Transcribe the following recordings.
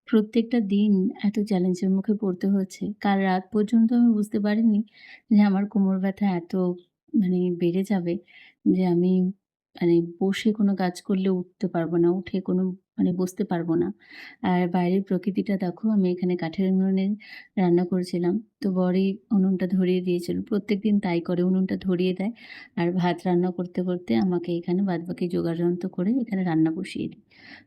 প্রত্যেকটা দিন এত চ্যালেঞ্জের মুখে পড়তে হচ্ছে। কাল রাত পর্যন্ত আমি বুঝতে পারিনি যে আমার কোমর ব্যথা এত বেড়ে যাবে যে আমি বসে কোনো কাজ করলে উঠতে পারবো না। উঠে কোনো বসতে পারবো না। আর বাইরের প্রকৃতিটা দেখো, আমি এখানে কাঠের উনুনে রান্না করেছিলাম। তো বরই উনুনটা ধরিয়ে দিয়েছিল। প্রত্যেকদিন তাই করে, উনুনটা ধরিয়ে দেয়। আর ভাত রান্না করতে, করতে আমাকে এখানে বাদবাকি যোগাড়যন্ত্র করে এখানে রান্না বসিয়ে দিই।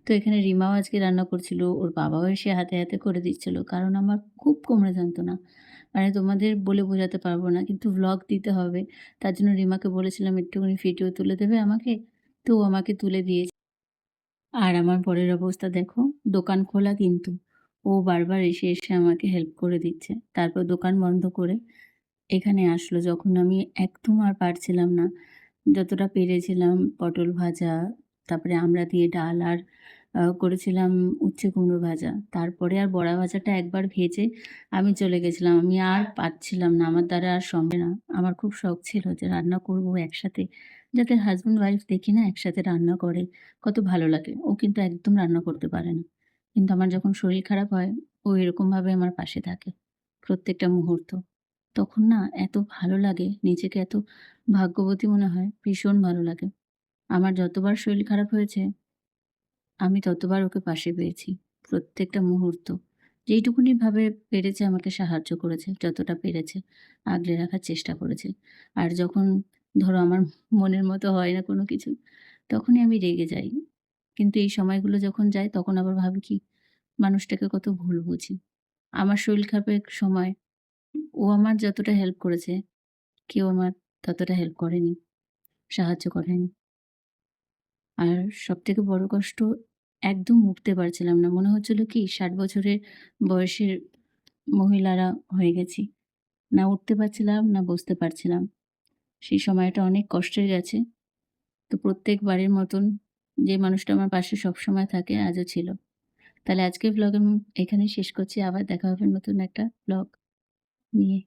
তো এখানে রিমাও আজকে রান্না করছিল। ওর বাবাও এসে হাতে, হাতে করে দিচ্ছিল। কারণ আমার খুব কোমরে যন্ত্রণা। তোমাদের বলে বোঝাতে পারব না। কিন্তু ভ্লগ দিতে হবে। তার জন্য রিমাকে বলেছিলাম একটুখানি ভিডিও তুলে দেবে আমাকে। তো ও আমাকে তুলে দিয়েছে। আর আমার বরের অবস্থা দেখো, দোকান খোলা কিন্তু। ও বারবার এসে, এসে আমাকে হেল্প করে দিচ্ছে। তারপর দোকান বন্ধ করে এখানে আসলো যখন আমি একদম আর পারছিলাম না। যতটা পেরেছিলাম পটল ভাজা, তারপরে আমড়া দিয়ে ডাল আর করেছিলাম উচ্ছে কুমড়ো ভাজা। তারপরে আর বড়া ভাজাটা একবার ভেজে আমি চলে গেছিলাম। আমি আর পারছিলাম না। আমার দ্বারা আর সম্ভব না। আমার খুব শখ ছিল যে রান্না করব একসাথে। যাদের হাসব্যান্ড ওয়াইফ দেখি না একসাথে রান্না করে, কত ভালো লাগে। ও কিন্তু একদম রান্না করতে পারে না। কিন্তু আমার যখন শরীর খারাপ হয়, ও এরকমভাবে আমার পাশে থাকে প্রত্যেকটা মুহূর্ত। তখন না এত ভালো লাগে, নিজেকে এত ভাগ্যবতী মনে হয়, ভীষণ ভালো লাগে। আমার যতবার শরীর খারাপ হয়েছে, আমি ততবার ওকে পাশে পেয়েছি। প্রত্যেকটা মুহূর্ত। যেইটুকুনি ভাবে পেরেছে আমাকে সাহায্য করেছে, যতটা পেরেছে আগলে রাখার চেষ্টা করেছে। আর যখন ধরো আমার মনের মতো হয় না কোনো কিছু, তখনই আমি রেগে যাই। কিন্তু এই সময়গুলো যখন যায় তখন আবার ভাবি কি, মানুষটাকে কত ভুল বুঝি। আমার শরীর খারাপের সময় ও আমার যতটা হেল্প করেছে, কেউ আমার ততটা হেল্প করেনি, সাহায্য করেনি। আর সবথেকে বড় কষ্ট, একদম উঠতে পারছিলাম না। মনে হচ্ছিল কি ৬০ বছরের বয়সের মহিলারা হয়ে গেছি। না উঠতে পারছিলাম, না বসতে পারছিলাম। সেই সময়টা অনেক কষ্টের গেছে। তো প্রত্যেকবারের মতন যে মানুষটা আমার পাশে সবসময় থাকে আজও ছিল। তাহলে আজকের ভ্লগ আমি এখানেই শেষ করছি। আবার দেখা হবে নতুন একটা ভ্লগ নিয়ে।